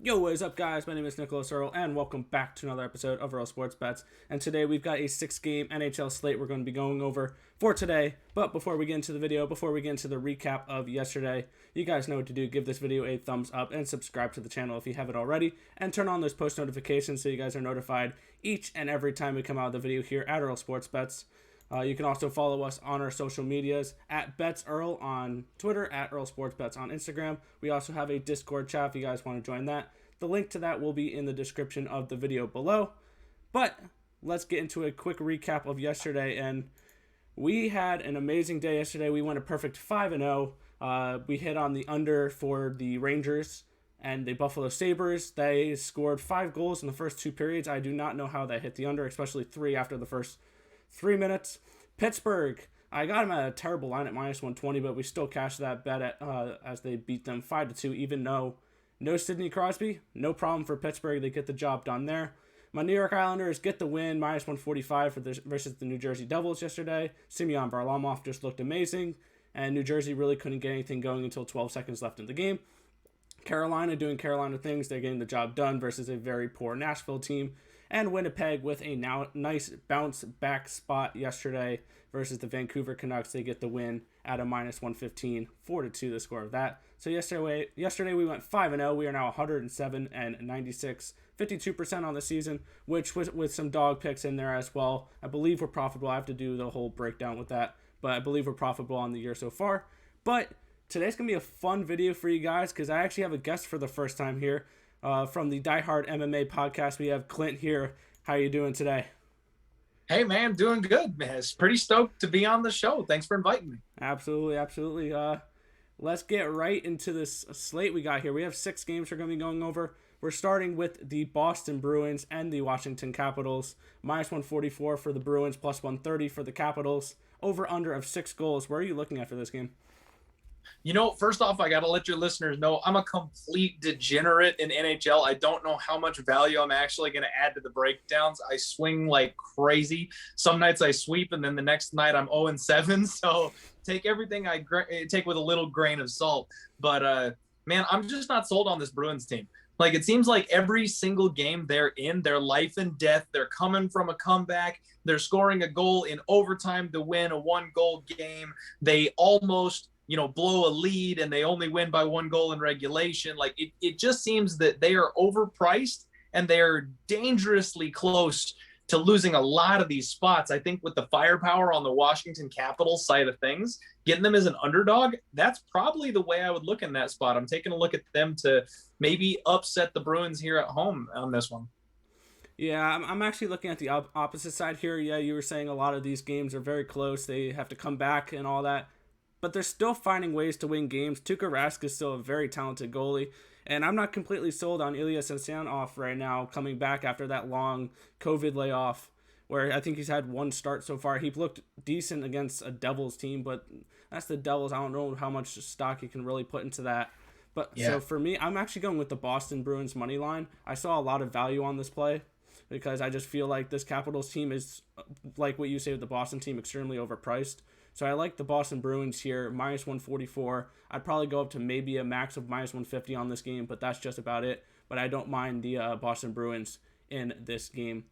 Yo, what is up, guys? My name is Nicholas Earl, and welcome back to another episode of Earl Sports Bets. And today we've got a 6-game NHL slate we're going to be going over for today. But before we get into the video, before we get into the recap of yesterday, you guys know what to do. Give this video a thumbs up and subscribe to the channel if you haven't already. And turn on those post notifications so you guys are notified each and every time we come out with a video here at Earl Sports Bets. You can also follow us on our social medias at BetsEarl on Twitter, at Earl Sports Bets on Instagram. We also have a Discord chat if you guys want to join that. The link to that will be in the description of the video below. But let's get into a quick recap of yesterday. And we had an amazing day yesterday. We went a perfect 5-0. We hit on the under for the Rangers and the Buffalo Sabres. They scored 5 goals in the first 2 periods. I do not know how they hit the under, especially 3 after the first 3 minutes. Pittsburgh, I got them at a terrible line at -120, but we still cashed that bet as they beat them 5-2, even though no Sidney Crosby. No problem for Pittsburgh. They get the job done there. My New York Islanders get the win, -145 versus the New Jersey Devils yesterday. Semyon Varlamov just looked amazing, and New Jersey really couldn't get anything going until 12 seconds left in the game. Carolina doing Carolina things. They're getting the job done versus a very poor Nashville team. And Winnipeg with a nice bounce back spot yesterday versus the Vancouver Canucks. They get the win at a -115, 4-2 the score of that. So yesterday we went 5-0. We are now 107-96, 52% on the season, which was with some dog picks in there as well. I believe we're profitable. I have to do the whole breakdown with that, but I believe we're profitable on the year so far. But today's going to be a fun video for you guys because I actually have a guest for the first time here. From the DieHardMMA Podcast, we have Clint here. How you doing today? Hey, man, doing good, man. It's pretty stoked to be on the show. Thanks for inviting me. Absolutely. Let's get right into this slate we got here. We have 6 games we're going to be going over. We're starting with the Boston Bruins and the Washington Capitals. -144 for the Bruins, +130 for the Capitals. Over-under of 6 goals. Where are you looking at for this game? You know, first off, I got to let your listeners know I'm a complete degenerate in NHL. I don't know how much value I'm actually going to add to the breakdowns. I swing like crazy. Some nights I sweep, and then the next night I'm 0-7. So take everything I take with a little grain of salt. But, man, I'm just not sold on this Bruins team. Like, it seems like every single game they're in, they're life and death. They're coming from a comeback. They're scoring a goal in overtime to win a 1-goal game. They almost blow a lead and they only win by 1 goal in regulation. Like it just seems that they are overpriced and they're dangerously close to losing a lot of these spots. I think with the firepower on the Washington Capitals side of things, getting them as an underdog, that's probably the way I would look in that spot. I'm taking a look at them to maybe upset the Bruins here at home on this one. Yeah, I'm actually looking at the opposite side here. Yeah, you were saying a lot of these games are very close. They have to come back and all that. But they're still finding ways to win games. Tuukka Rask is still a very talented goalie. And I'm not completely sold on Ilya Samsonov right now, coming back after that long COVID layoff, where I think he's had 1 start so far. He looked decent against a Devils team, but that's the Devils. I don't know how much stock you can really put into that. But yeah. So for me, I'm actually going with the Boston Bruins money line. I saw a lot of value on this play because I just feel like this Capitals team is, like what you say with the Boston team, extremely overpriced. So I like the Boston Bruins here, -144. I'd probably go up to maybe a max of -150 on this game, but that's just about it. But I don't mind the Boston Bruins in this game.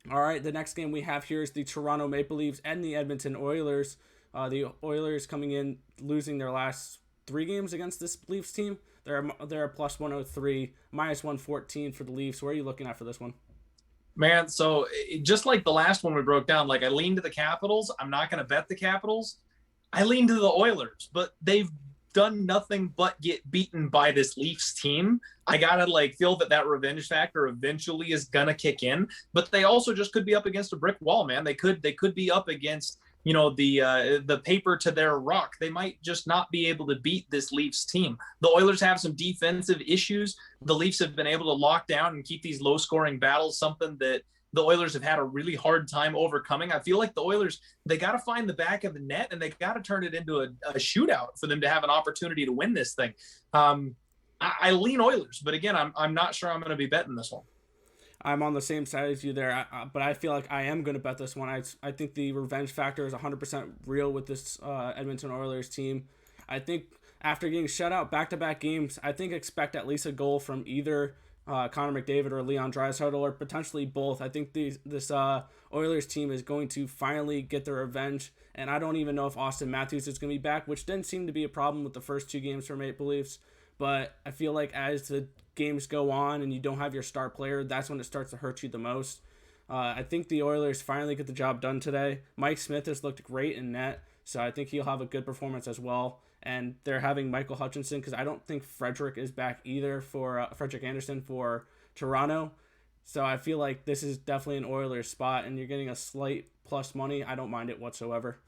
All right, the next game we have here is the Toronto Maple Leafs and the Edmonton Oilers. The Oilers coming in, losing their last 3 games against this Leafs team. They're a +103, -114 for the Leafs. Where are you looking at for this one? Man, so just like the last one we broke down, like I lean to the Capitals. I'm not going to bet the Capitals. I lean to the Oilers, but they've done nothing but get beaten by this Leafs team. I got to feel that revenge factor eventually is going to kick in, but they also just could be up against a brick wall, man. They could be up against the paper to their rock. They might just not be able to beat this Leafs team. The Oilers have some defensive issues. The Leafs have been able to lock down and keep these low-scoring battles, something that the Oilers have had a really hard time overcoming. I feel like the Oilers, they got to find the back of the net and they got to turn it into a shootout for them to have an opportunity to win this thing. I lean Oilers, but again, I'm not sure I'm going to be betting this one. I'm on the same side as you there, but I feel like I am going to bet this one. I think the revenge factor is 100% real with this Edmonton Oilers team. I think after getting shut out back-to-back games, I think expect at least a goal from either Connor McDavid or Leon Draisaitl, or potentially both. I think this Oilers team is going to finally get their revenge, and I don't even know if Austin Matthews is going to be back, which didn't seem to be a problem with the first 2 games for Maple Leafs. But I feel like as the games go on and you don't have your star player, that's when it starts to hurt you the most. I think the Oilers finally get the job done today. Mike Smith has looked great in net, so I think he'll have a good performance as well. And they're having Michael Hutchinson, because I don't think Frederick is back either for Frederick Anderson for Toronto. So I feel like this is definitely an Oilers spot, and you're getting a slight plus money. I don't mind it whatsoever.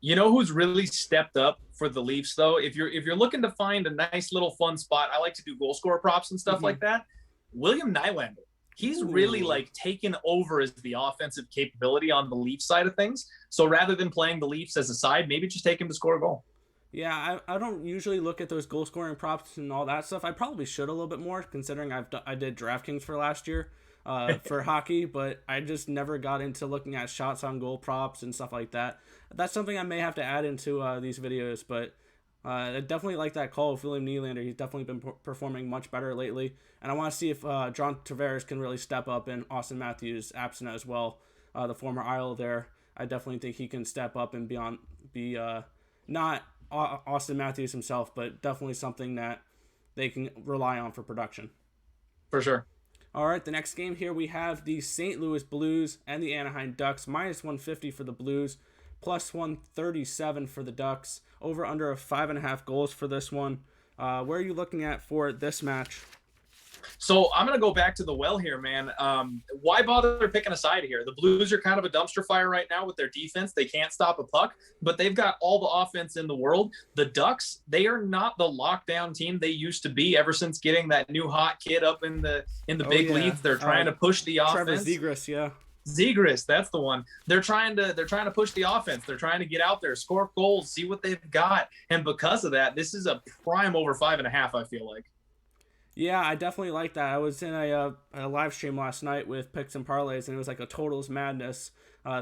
You know who's really stepped up for the Leafs, though? If you're looking to find a nice little fun spot, I like to do goal scorer props and stuff like that. William Nylander. He's really like taken over as the offensive capability on the Leafs side of things. So rather than playing the Leafs as a side, maybe just take him to score a goal. Yeah, I don't usually look at those goal scoring props and all that stuff. I probably should a little bit more, considering I did DraftKings for last year for hockey, but I just never got into looking at shots on goal props and stuff like that. That's something I may have to add into these videos, but I definitely like that call with William Nylander. He's definitely been performing much better lately, and I want to see if John Tavares can really step up, and Austin Matthews absent as well, the former Isle there. I definitely think he can step up and be not Austin Matthews himself, but definitely something that they can rely on for production. For sure. All right, the next game here we have the St. Louis Blues and the Anaheim Ducks. Minus 150 for the Blues, plus 137 for the Ducks. Over under of 5.5 goals for this one. Where are you looking at for this match? So I'm going to go back to the well here, man. Why bother picking a side here? The Blues are kind of a dumpster fire right now with their defense. They can't stop a puck, but they've got all the offense in the world. The Ducks, they are not the lockdown team they used to be ever since getting that new hot kid up in the big leagues. They're trying to push the offense. Trevor Zegras, yeah. Zegras, that's the one. They're trying to push the offense. They're trying to get out there, score goals, see what they've got. And because of that, this is a prime over 5.5, I feel like. Yeah, I definitely like that. I was in a live stream last night with picks and parlays, and it was like a totals madness.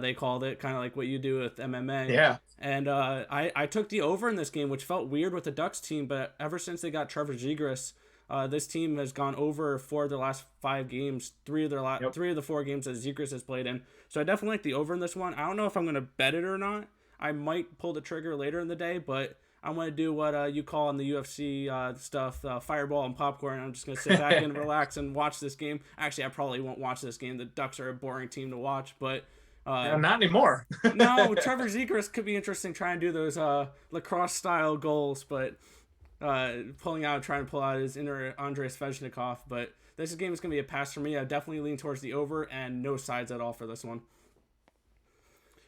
They called it, kind of like what you do with MMA. Yeah. And I took the over in this game, which felt weird with the Ducks team, but ever since they got Trevor Zegras, this team has gone over 4 of their last 5 games, 3 of the 4 games that Zegras has played in. So I definitely like the over in this one. I don't know if I'm going to bet it or not. I might pull the trigger later in the day, but I'm going to do what you call in the UFC stuff, fireball and popcorn. I'm just going to sit back and relax and watch this game. Actually, I probably won't watch this game. The Ducks are a boring team to watch, but... not anymore. No, Trevor Zegras could be interesting trying to do those lacrosse-style goals, but trying to pull out his inner Andrei Svechnikov. But this game is going to be a pass for me. I definitely lean towards the over and no sides at all for this one.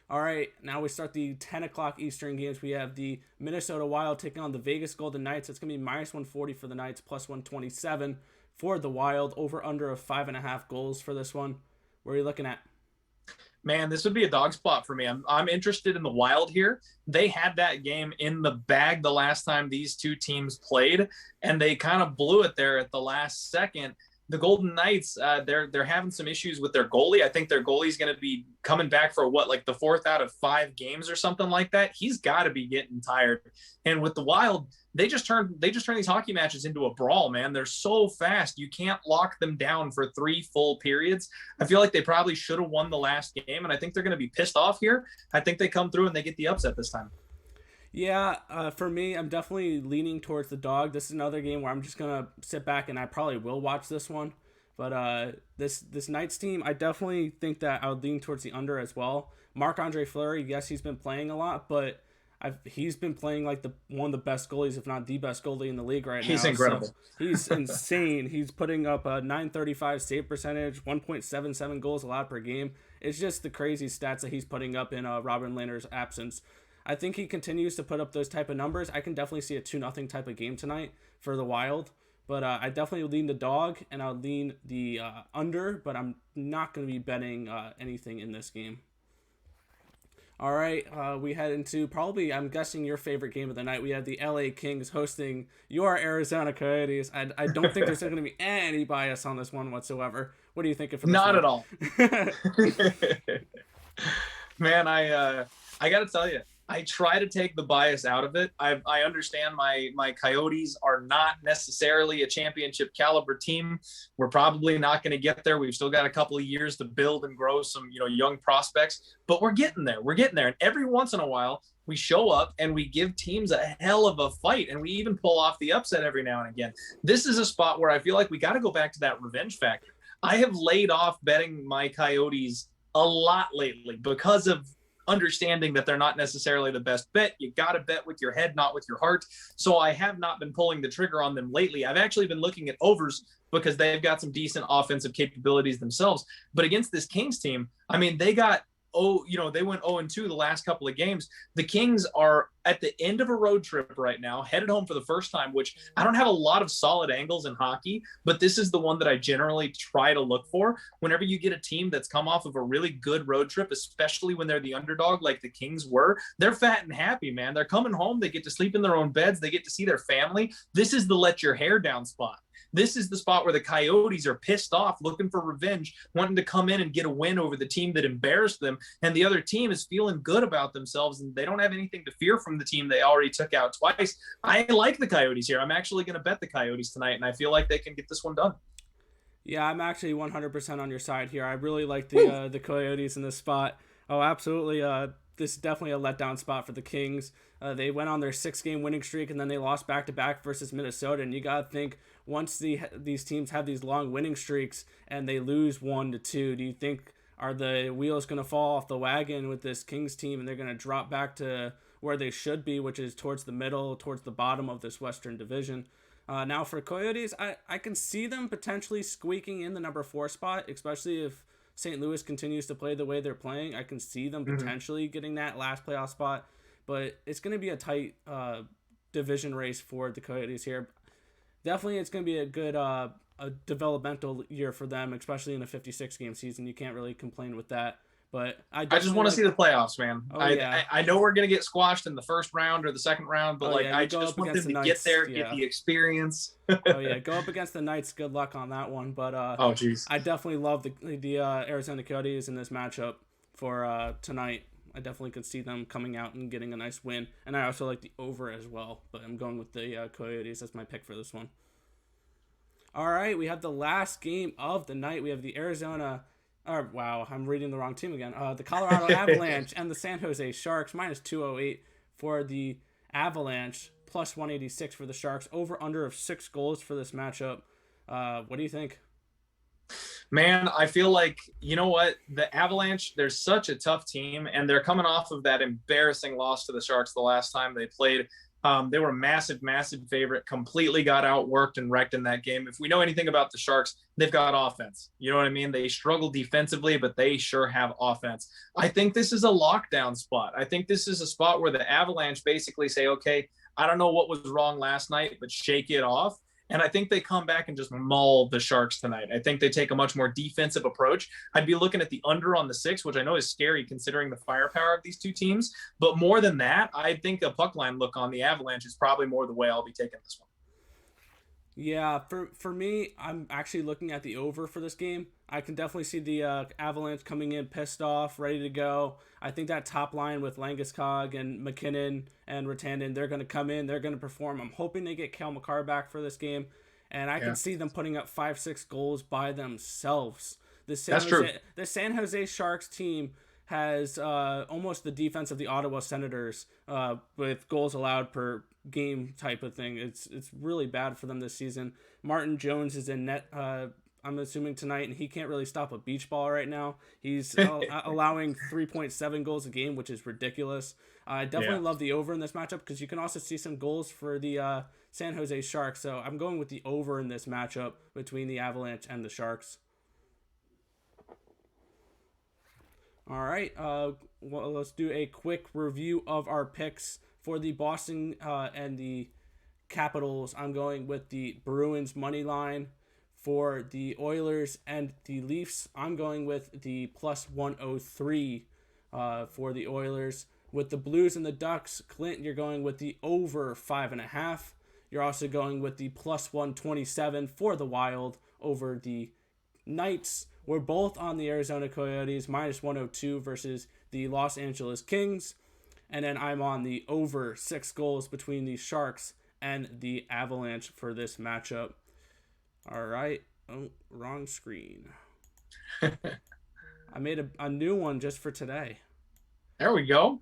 All right, now we start the 10 o'clock Eastern games. We have the Minnesota Wild taking on the Vegas Golden Knights. It's going to be minus 140 for the Knights, plus 127 for the Wild. Over under of 5.5 goals for this one. Where are you looking at? Man, this would be a dog spot for me. I'm interested in the Wild here. They had that game in the bag the last time these two teams played, and they kind of blew it there at the last second. The Golden Knights, they're having some issues with their goalie. I think their goalie's going to be coming back for like the 4th out of 5 games or something like that. He's got to be getting tired. And with the Wild, they just turn these hockey matches into a brawl, man. They're so fast. You can't lock them down for 3 full periods. I feel like they probably should have won the last game, and I think they're going to be pissed off here. I think they come through and they get the upset this time. Yeah, for me, I'm definitely leaning towards the dog. This is another game where I'm just going to sit back, and I probably will watch this one. But this Knights team, I definitely think that I would lean towards the under as well. Marc-Andre Fleury, yes, he's been playing a lot, but he's been playing like one of the best goalies, if not the best goalie in the league right now. He's incredible. So he's insane. He's putting up a .935 save percentage, 1.77 goals allowed per game. It's just the crazy stats that he's putting up in Robin Lehner's absence. I think he continues to put up those type of numbers. I can definitely see a 2-0 type of game tonight for the Wild. But I definitely lean the dog, and I'll lean the under, but I'm not going to be betting anything in this game. All right, we head into probably, I'm guessing, your favorite game of the night. We have the LA Kings hosting your Arizona Coyotes. I don't think there's going to be any bias on this one whatsoever. What are you thinking for this Not one? at all. Man, I got to tell you, I try to take the bias out of it. I understand my Coyotes are not necessarily a championship caliber team. We're probably not going to get there. We've still got a couple of years to build and grow some, young prospects, but we're getting there. We're getting there. And every once in a while, we show up and we give teams a hell of a fight, and we even pull off the upset every now and again. This is a spot where I feel like we got to go back to that revenge factor. I have laid off betting my Coyotes a lot lately because of understanding that they're not necessarily the best bet. You got to bet with your head, not with your heart. So I have not been pulling the trigger on them lately. I've actually been looking at overs because they've got some decent offensive capabilities themselves. But against this Kings team, I mean, they got they went 0-2 the last couple of games. The Kings are at the end of a road trip right now, headed home for the first time, which I don't have a lot of solid angles in hockey, but this is the one that I generally try to look for. Whenever you get a team that's come off of a really good road trip, especially when they're the underdog like the Kings were, they're fat and happy, man. They're coming home. They get to sleep in their own beds. They get to see their family. This is the let your hair down spot. This is the spot where the Coyotes are pissed off, looking for revenge, wanting to come in and get a win over the team that embarrassed them. And the other team is feeling good about themselves, and they don't have anything to fear from the team they already took out twice. I like the Coyotes here. I'm actually going to bet the Coyotes tonight, and I feel like they can get this one done. Yeah, I'm actually 100% on your side here. I really like the Coyotes in this spot. Oh, absolutely. This is definitely a letdown spot for the Kings. They went on their 6-game winning streak, and then they lost back-to-back versus Minnesota. And you got to think, once these teams have these long winning streaks and they lose 1-2, do you think are the wheels going to fall off the wagon with this Kings team, and they're going to drop back to where they should be, which is towards the middle, towards the bottom of this Western Division? Now for Coyotes, I can see them potentially squeaking in the number 4 spot, especially if St. Louis continues to play the way they're playing. I can see them potentially getting that last playoff spot, but it's going to be a tight division race for the Coyotes here. Definitely, it's going to be a good a developmental year for them, especially in a 56-game season. You can't really complain with that. But I just want to see the playoffs, man. Oh, I know we're going to get squashed in the first round or the second round, but I just want them to get there, get the experience. Go up against the Knights. Good luck on that one. But I definitely love the Arizona Coyotes in this matchup for tonight. I definitely could see them coming out and getting a nice win. And I also like the over as well, but I'm going with the Coyotes. That's my pick for this one. All right, we have the last game of the night. We have the I'm reading the wrong team again. The Colorado Avalanche and the San Jose Sharks, minus 208 for the Avalanche, plus 186 for the Sharks. Over under of 6 goals for this matchup. What do you think? Man, I feel like, you know what? The Avalanche, they're such a tough team, and they're coming off of that embarrassing loss to the Sharks the last time they played. They were a massive favorite, completely got outworked and wrecked in that game. If we know anything about the Sharks, they've got offense. You know what I mean? They struggle defensively, but they sure have offense. I think this is a lockdown spot. I think this is a spot where the Avalanche basically say, okay, I don't know what was wrong last night, but shake it off. And I think they come back and just maul the Sharks tonight. I think they take a much more defensive approach. I'd be looking at the under on the 6, which I know is scary considering the firepower of these two teams. But more than that, I think a puck line look on the Avalanche is probably more the way I'll be taking this one. Yeah, for me, I'm actually looking at the over for this game. I can definitely see the Avalanche coming in pissed off, ready to go. I think that top line with Landeskog and McKinnon and Rantanen, they're going to come in, they're going to perform. I'm hoping they get Cale Makar back for this game, and I can see them putting up 5-6 goals by themselves. That's true. The San Jose Sharks team has almost the defense of the Ottawa Senators with goals allowed per game type of thing. It's really bad for them this season. Martin Jones is in net, I'm assuming tonight, and he can't really stop a beach ball right now. He's allowing 3.7 goals a game, which is ridiculous. I definitely love the over in this matchup because you can also see some goals for the San Jose Sharks. So I'm going with the over in this matchup between the Avalanche and the Sharks. All right, let's do a quick review of our picks for the Boston and the Capitals. I'm going with the Bruins money line. For the Oilers and the Leafs, I'm going with the plus 103 for the Oilers. With the Blues and the Ducks, Clint, you're going with the over 5.5. You're also going with the plus 127 for the Wild over the Knights. We're both on the Arizona Coyotes, minus 102 versus the Los Angeles Kings. And then I'm on the over 6 goals between the Sharks and the Avalanche for this matchup. All right. Oh, wrong screen. I made a new one just for today. There we go.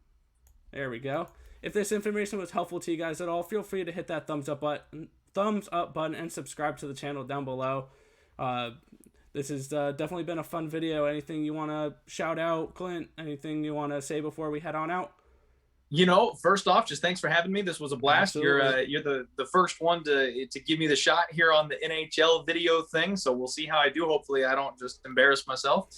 There we go. If this information was helpful to you guys at all, feel free to hit that thumbs up button and subscribe to the channel down below. This has definitely been a fun video. Anything you want to shout out, Clint? Anything you want to say before we head on out? First off, just thanks for having me. This was a blast. Absolutely. You're the first one to give me the shot here on the NHL video thing. So we'll see how I do. Hopefully I don't just embarrass myself.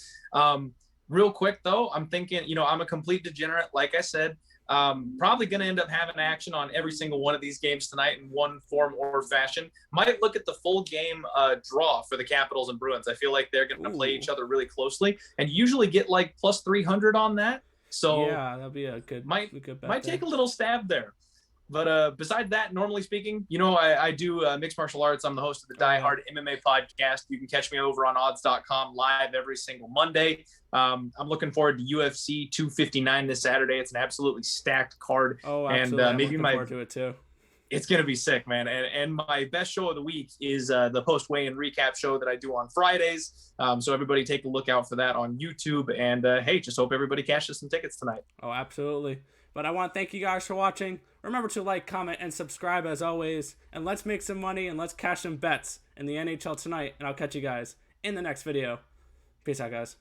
Real quick though, I'm thinking, I'm a complete degenerate. Like I said, probably going to end up having action on every single one of these games tonight in one form or fashion. Might look at the full game draw for the Capitals and Bruins. I feel like they're going to play each other really closely and usually get like plus 300 on that. So yeah, that'd be a good bet. Might take a little stab there. But besides that, normally speaking, I do mixed martial arts. I'm the host of the DieHardMMA Podcast. You can catch me over on odds.com live every single Monday. I'm looking forward to UFC 259 this Saturday. It's an absolutely stacked card. Oh, absolutely. And maybe I'm looking forward to it too. It's going to be sick, man. And my best show of the week is the post-weigh-in recap show that I do on Fridays. So everybody take a look out for that on YouTube. And, hey, just hope everybody cashes some tickets tonight. Oh, absolutely. But I want to thank you guys for watching. Remember to like, comment, and subscribe as always. And let's make some money and let's cash some bets in the NHL tonight. And I'll catch you guys in the next video. Peace out, guys.